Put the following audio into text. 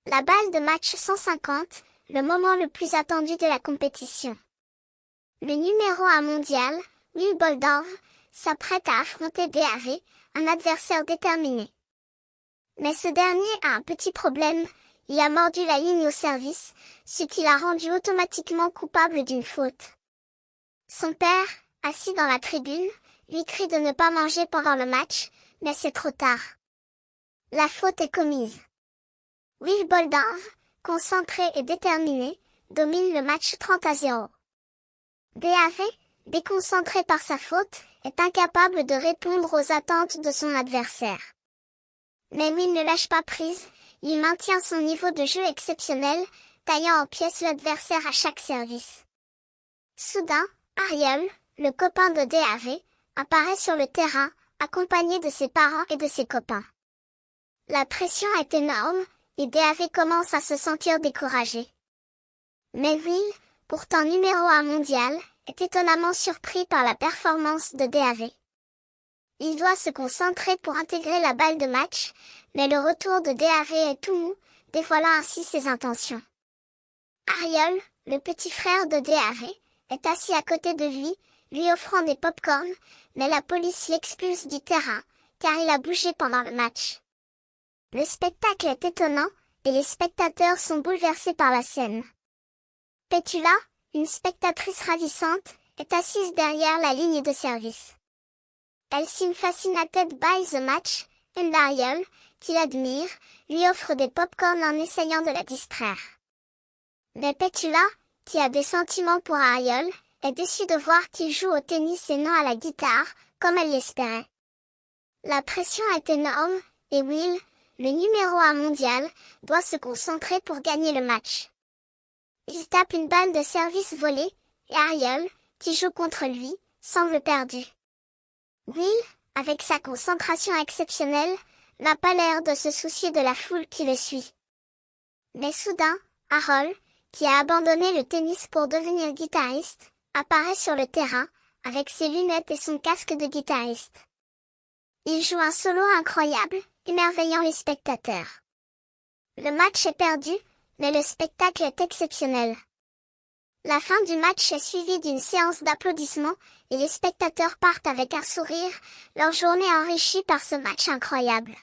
La balle de match 150, le moment le plus attendu de la compétition. Le numéro 1 mondial, Will Boldorf, s'apprête à affronter DAV, un adversaire déterminé. Mais ce dernier a un petit problème, il a mordu la ligne au service, ce qui l'a rendu automatiquement coupable d'une faute. Son père, assis dans la tribune, lui crie de ne pas manger pendant le match, mais c'est trop tard. La faute est commise. Will Boldorf, concentré et déterminé, domine le match 30-0. DAV, déconcentré par sa faute, est incapable de répondre aux attentes de son adversaire. Mais Will ne lâche pas prise, il maintient son niveau de jeu exceptionnel, taillant en pièces l'adversaire à chaque service. Soudain, Ariel, le copain de DAV, apparaît sur le terrain, accompagné de ses parents et de ses copains. La pression est énorme, et DAV commence à se sentir découragé. Mais Will, pourtant numéro 1 mondial, est étonnamment surpris par la performance de DAV. Il doit se concentrer pour intégrer la balle de match, mais le retour de DAV est tout mou, dévoilant ainsi ses intentions. Ariel, le petit frère de DAV, est assis à côté de lui offrant des pop-corn, mais la police l'expulse du terrain, car il a bougé pendant le match. Le spectacle est étonnant, et les spectateurs sont bouleversés par la scène. Petula, une spectatrice ravissante, est assise derrière la ligne de service. Elle signe Fascinated by the Match, et Ariel, qui l'admire, lui offre des pop-corn en essayant de la distraire. Mais Petula, qui a des sentiments pour Ariel, est déçue de voir qu'il joue au tennis et non à la guitare, comme elle l'espérait. La pression est énorme, et Will, le numéro 1 mondial, doit se concentrer pour gagner le match. Il tape une balle de service volée, et Ariel, qui joue contre lui, semble perdu. Will, avec sa concentration exceptionnelle, n'a pas l'air de se soucier de la foule qui le suit. Mais soudain, Harold, qui a abandonné le tennis pour devenir guitariste, apparaît sur le terrain, avec ses lunettes et son casque de guitariste. Il joue un solo incroyable, émerveillant les spectateurs. Le match est perdu, mais le spectacle est exceptionnel. La fin du match est suivie d'une séance d'applaudissements, et les spectateurs partent avec un sourire, leur journée enrichie par ce match incroyable.